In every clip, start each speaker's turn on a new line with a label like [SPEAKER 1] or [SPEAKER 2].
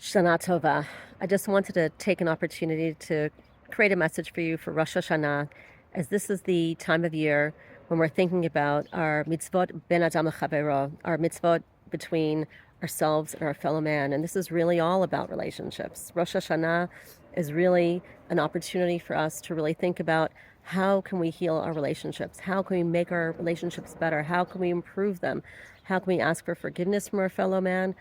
[SPEAKER 1] Shana Tova. I just wanted to take an opportunity to create a message for you for Rosh Hashanah, as this is the time of year when we're thinking about our mitzvot ben adam lechavero, our mitzvot between ourselves and our fellow man. And this is really all about relationships. Rosh Hashanah is really an opportunity for us to really think about how can we heal our relationships? How can we make our relationships better? How can we improve them? How can we ask for forgiveness from our fellow man?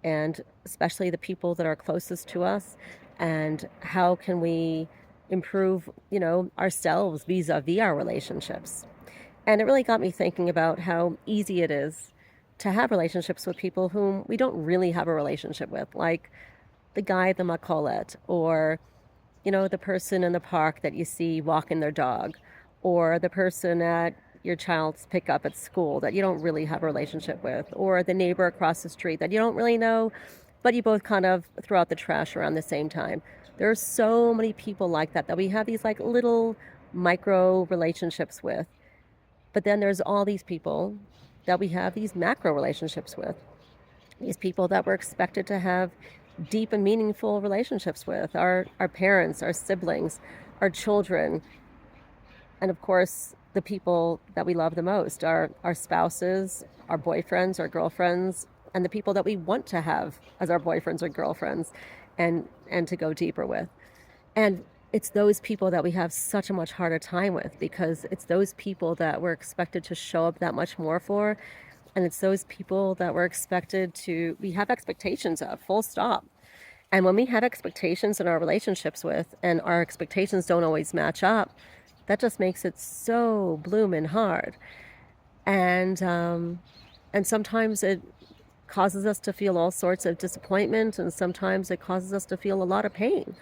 [SPEAKER 1] And especially the people that are closest to us, and how can we improve ourselves vis-a-vis our relationships. And it really got me thinking about how easy it is to have relationships with people whom we don't really have a relationship with, like the guy at the makolet, or the person in the park that you see walking their dog, or the person at your child's pickup at school that you don't really have a relationship with, or the neighbor across the street that you don't really know, but you both kind of throw out the trash around the same time. There are so many people like that we have these like little micro relationships with. But then there's all these people that we have these macro relationships with. These people that we're expected to have deep and meaningful relationships with, our parents, our siblings, our children, and of course the people that we love the most, our spouses, our boyfriends, our girlfriends, and the people that we want to have as our boyfriends or girlfriends, and to go deeper with. And it's those people that we have such a much harder time with, because it's those people that we're expected to show up that much more for. And it's those people that we have expectations of, full stop. And when we have expectations in our relationships with, and our expectations don't always match up, that just makes it so bloomin' hard. And sometimes it causes us to feel all sorts of disappointment, and sometimes it causes us to feel a lot of pain.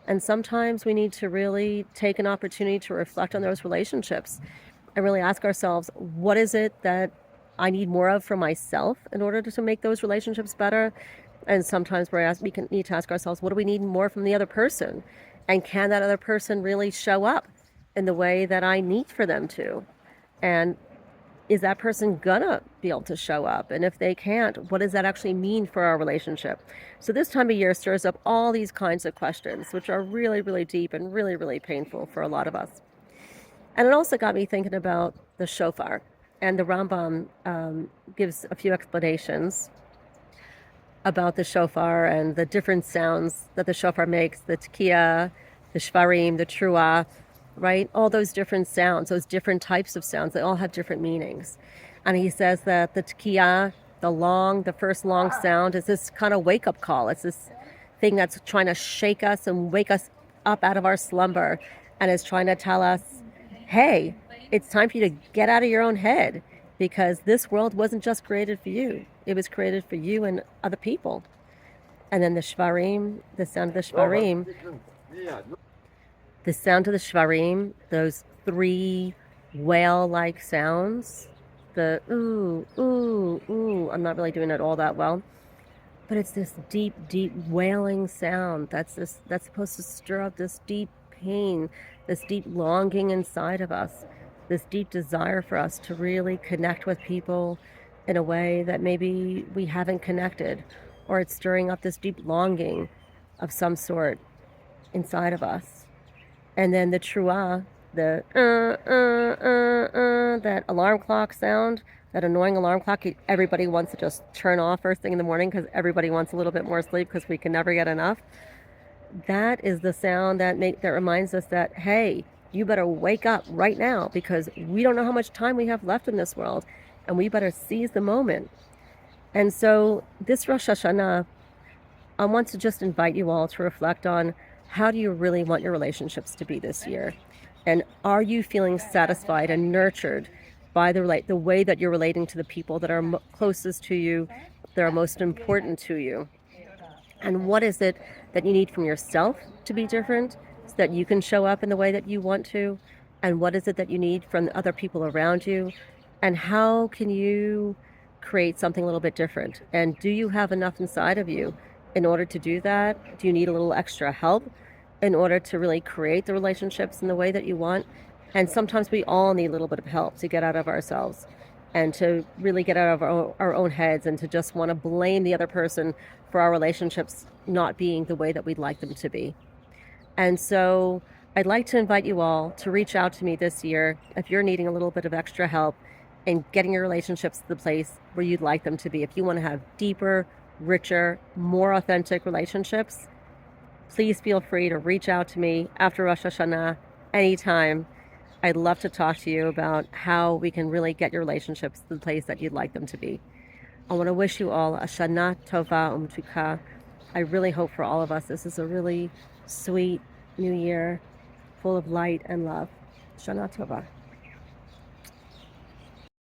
[SPEAKER 1] And sometimes we need to really take an opportunity to reflect on those relationships and really ask ourselves, what is it that I need more of for myself in order to make those relationships better? And sometimes we need to ask ourselves, what do we need more from the other person? And can that other person really show up in the way that I need for them to? And is that person gonna be able to show up? And if they can't, what does that actually mean for our relationship? So this time of year stirs up all these kinds of questions, which are really, really deep and really, really painful for a lot of us. And it also got me thinking about the shofar. And the Rambam gives a few explanations about the shofar and the different sounds that the shofar makes, the tekiah, the shvarim, the truah, right? All those different sounds, those different types of sounds, they all have different meanings. And he says that the tekiah, the first long sound, is this kind of wake-up call. It's this thing that's trying to shake us and wake us up out of our slumber, and is trying to tell us, hey, it's time for you to get out of your own head, because this world wasn't just created for you. It was created for you and other people. And then the shvarim, the sound of the shvarim, those three whale-like sounds, the ooh, ooh, ooh, I'm not really doing it all that well, but it's this deep, deep wailing sound that's supposed to stir up this deep pain, this deep longing inside of us, this deep desire for us to really connect with people in a way that maybe we haven't connected, or it's stirring up this deep longing of some sort inside of us. And then the truah, the that alarm clock sound, that annoying alarm clock everybody wants to just turn off first thing in the morning, because everybody wants a little bit more sleep because we can never get enough. That is the sound that reminds us that, hey, you better wake up right now, because we don't know how much time we have left in this world, and we better seize the moment. And so this Rosh Hashanah, I want to just invite you all to reflect on, how do you really want your relationships to be this year? And are you feeling satisfied and nurtured by the way that you're relating to the people that are closest to you, that are most important to you? And what is it that you need from yourself to be different, so that you can show up in the way that you want to? And what is it that you need from the other people around you? And how can you create something a little bit different? And do you have enough inside of you in order to do that? Do you need a little extra help in order to really create the relationships in the way that you want? And sometimes we all need a little bit of help to get out of ourselves and to really get out of our own heads, and to just want to blame the other person for for our relationships not being the way that we'd like them to be. And so I'd like to invite you all to reach out to me this year if you're needing a little bit of extra help in getting your relationships to the place where you'd like them to be. If you want to have deeper, richer, more authentic relationships, please feel free to reach out to me after Rosh Hashanah anytime. I'd love to talk to you about how we can really get your relationships to the place that you'd like them to be. I want to wish you all a Shana Tova Umtuka. I really hope for all of us this is a really sweet new year full of light and love. Shana Tova.